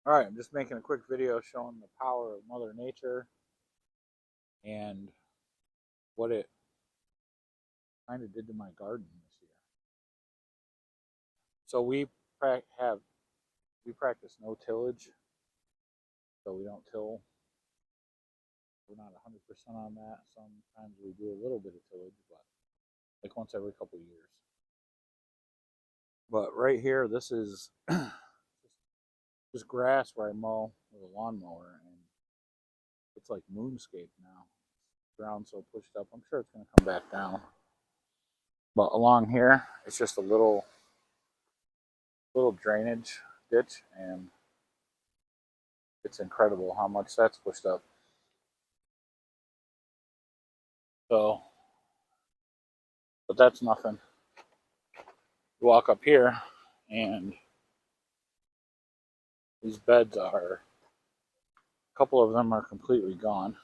Alright, I'm just making a quick video showing the power of Mother Nature and what it kind of did to my garden this year. So we practice no tillage, so we don't till. We're not 100% on that. Sometimes we do a little bit of tillage, but like once every couple of years. But right here, this is just grass where I mow with a lawnmower, and it's like moonscape now. Ground so pushed up, I'm sure it's going to come back down. But along here, it's just a little drainage ditch, and it's incredible how much that's pushed up. So, but that's nothing. You walk up here, and these beds are, a couple of them are completely gone.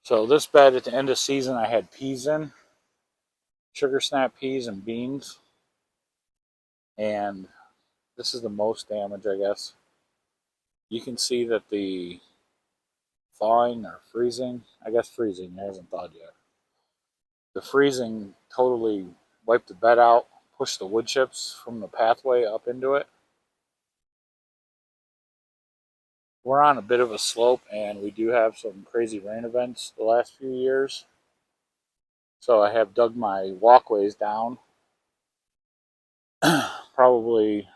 So this bed at the end of season, I had peas in, sugar snap peas and beans, and this is the most damage, I guess. You can see that the thawing or freezing, I guess freezing, it hasn't thawed yet. The freezing totally wiped the bed out, pushed the wood chips from the pathway up into it. We're on a bit of a slope, and we do have some crazy rain events the last few years. So I have dug my walkways down probably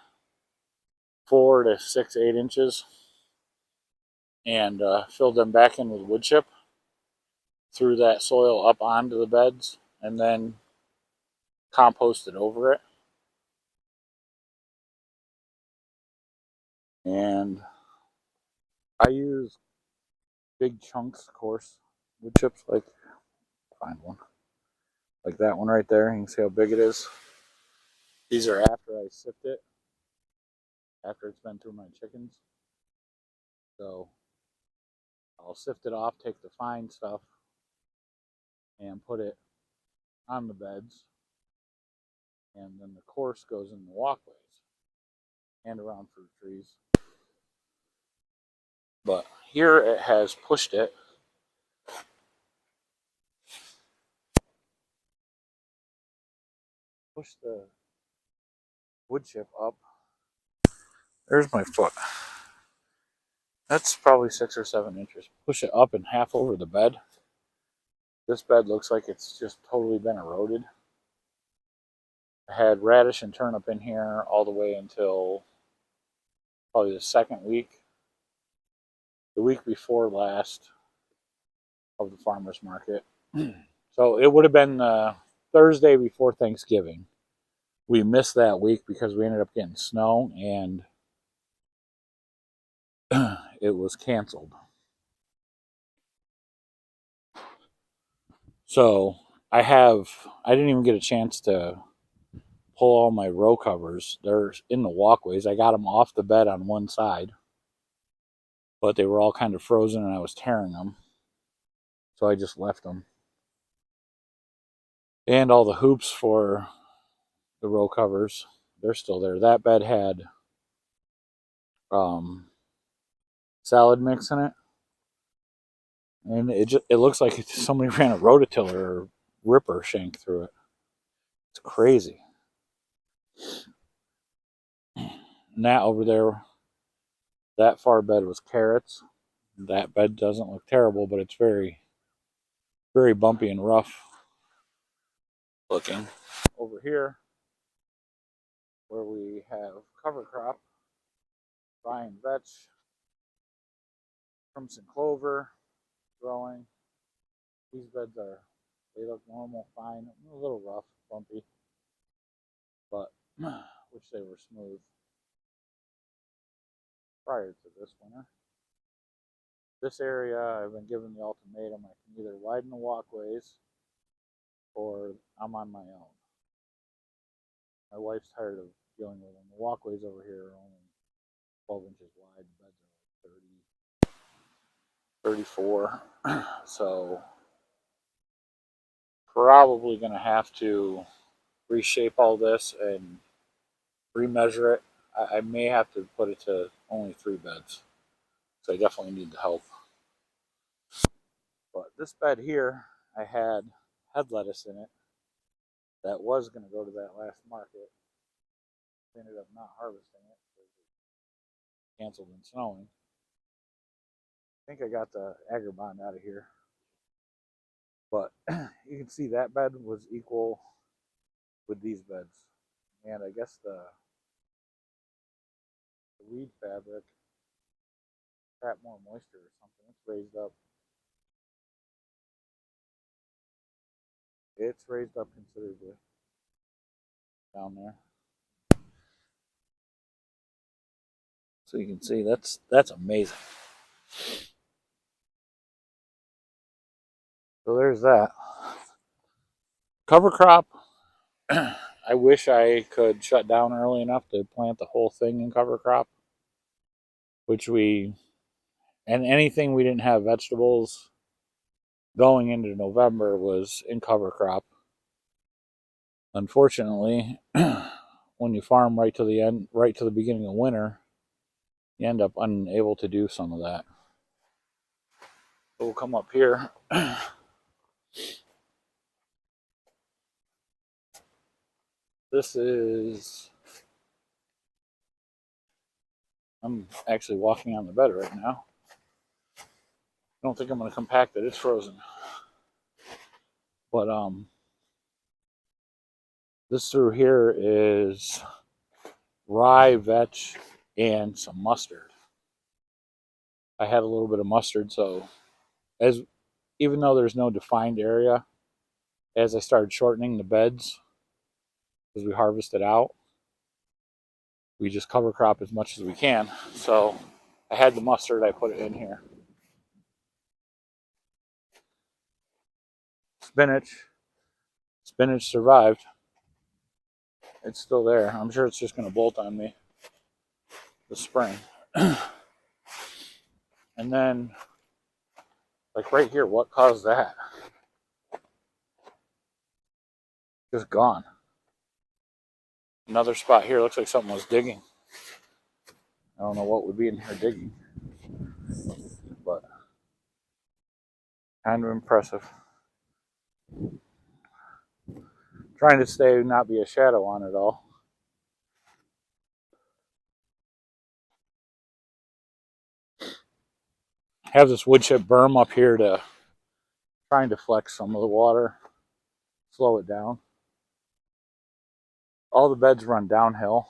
4 to 6, 8 inches, and filled them back in with wood chip, threw that soil up onto the beds, and then composted over it. And I use big chunks, coarse wood chips, like, find one, like that one right there. You can see how big it is. These are after I sift it, after it's been through my chickens. So I'll sift it off, take the fine stuff, and put it on the beds. And then the coarse goes in the walkways and around fruit trees. But here it has pushed it. Push the wood chip up. There's my foot. That's probably 6 or 7 inches. Push it up and half over the bed. This bed looks like it's just totally been eroded. I had radish and turnip in here all the way until probably the second week. The week before last of the farmer's market. So it would have been Thursday before Thanksgiving. We missed that week because we ended up getting snow, and it was canceled. So I didn't even get a chance to pull all my row covers. They're in the walkways. I got them off the bed on one side, but they were all kind of frozen and I was tearing them. So I just left them. And all the hoops for the row covers, they're still there. That bed had salad mix in it, and it looks like somebody ran a rototiller or ripper shank through it. It's crazy. And that over there, that far bed was carrots. That bed doesn't look terrible, but it's very, very bumpy and rough looking. Over here, where we have cover crop, vine vetch, crimson clover growing. These beds they look normal, fine, a little rough, bumpy, but wish they were smooth prior to this winter. This area, I've been given the ultimatum: I can either widen the walkways or I'm on my own. My wife's tired of dealing with them. The walkways over here are only 12 inches wide. The beds are like 30, 34. So probably going to have to reshape all this and remeasure it. I may have to put it to only 3 beds. So I definitely need the help. But this bed here, I had head lettuce in it that was going to go to that last market. We ended up not harvesting it because it canceled and snowing. I think I got the agribond out of here. But you can see that bed was equal with these beds. And I guess the weed fabric trap more moisture or something. It's raised up. It's raised up considerably down there. So you can see that's amazing. So there's that. Cover crop. I wish I could shut down early enough to plant the whole thing in cover crop, which and anything we didn't have vegetables going into November was in cover crop. Unfortunately, when you farm right to the end, right to the beginning of winter, you end up unable to do some of that. We'll come up here. This is. I'm actually walking on the bed right now. I don't think I'm going to compact it. It's frozen. But this through here is rye, vetch, and some mustard. I had a little bit of mustard, so as even though there's no defined area, as I started shortening the beds, as we harvest it out, we just cover crop as much as we can. So I had the mustard, I put it in here. Spinach survived. It's still there. I'm sure it's just going to bolt on me this spring. And then, like right here, what caused that? Just gone. Another spot here looks like something was digging. I don't know what would be in here digging, but kind of impressive. Trying to stay, not be a shadow on it all. Have this wood chip berm up here to trying to flex some of the water, slow it down. All the beds run downhill,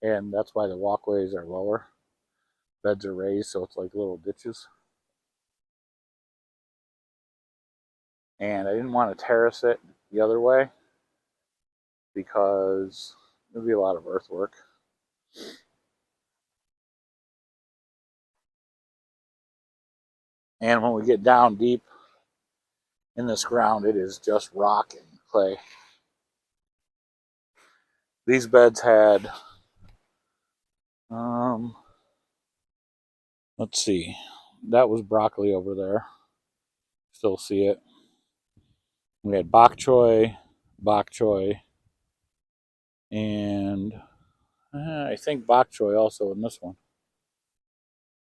and that's why the walkways are lower. Beds are raised, so it's like little ditches. And I didn't want to terrace it the other way because there'd be a lot of earthwork. And when we get down deep in this ground, it is just rock and clay. These beds had, let's see, that was broccoli over there. Still see it. We had bok choy, and I think bok choy also in this one.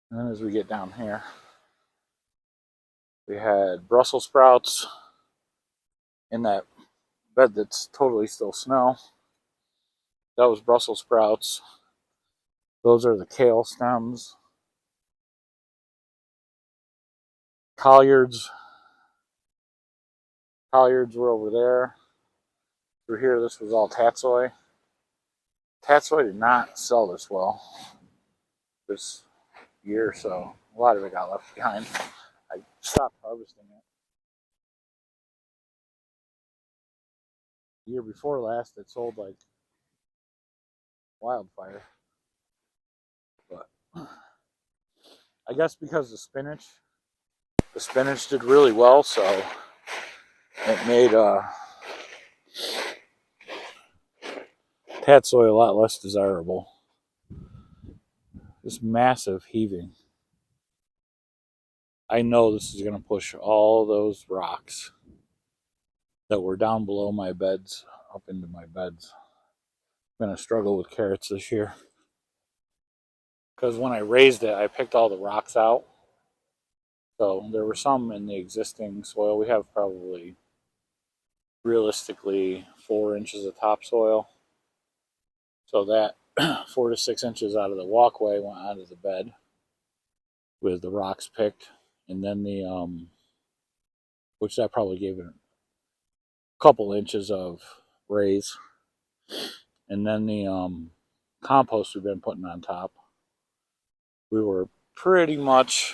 And then as we get down here, we had Brussels sprouts in that bed that's totally still snow. That was Brussels sprouts. Those are the kale stems. Collards. Collards were over there. Through here, this was all tatsoi. Tatsoi did not sell this well this year, so a lot of it got left behind. I stopped harvesting it. The year before last, it sold like wildfire. But I guess because the spinach did really well, so it made tatsoi a lot less desirable. This massive heaving. I know this is going to push all those rocks that were down below my beds up into my beds. I'm going to struggle with carrots this year. Because when I raised it, I picked all the rocks out. So there were some in the existing soil. We have probably realistically 4 inches of topsoil. So that 4 to 6 inches out of the walkway went onto the bed with the rocks picked. And then which that probably gave it a couple inches of raise. And then the compost we've been putting on top. We were pretty much,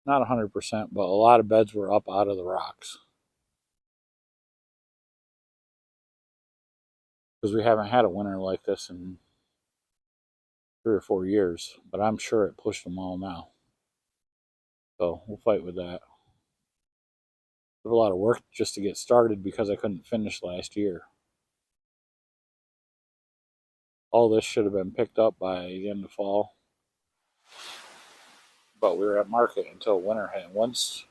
not 100%, but a lot of beds were up out of the rocks. Because we haven't had a winter like this in 3 or 4 years, but I'm sure it pushed them all now. So we'll fight with that. There's a lot of work just to get started because I couldn't finish last year. All this should have been picked up by the end of fall, but we were at market until winter hit. Once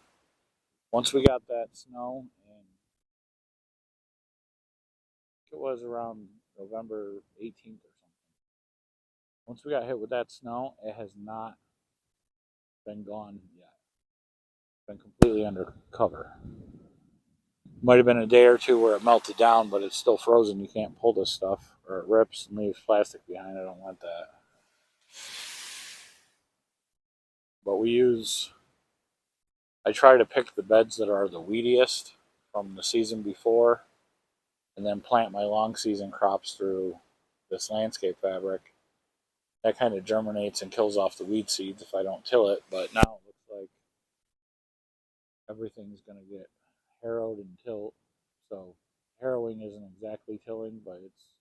we got that snow, and it was around November 18th or something. Once we got hit with that snow, it has not been gone yet. It's been completely under cover. Might have been a day or two where it melted down, but it's still frozen. You can't pull this stuff, or it rips and leaves plastic behind. I don't want that. But I try to pick the beds that are the weediest from the season before, and then plant my long season crops through this landscape fabric. That kind of germinates and kills off the weed seeds if I don't till it, but now it looks like everything's going to get harrowed and tilled. So harrowing isn't exactly tilling, but it's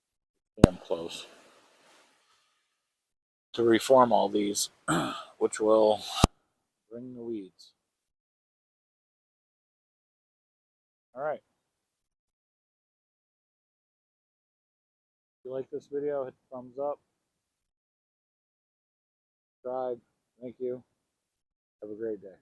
damn close. To reform all these, which will bring the weeds. All right. If you like this video, hit the thumbs up. Subscribe. Thank you. Have a great day.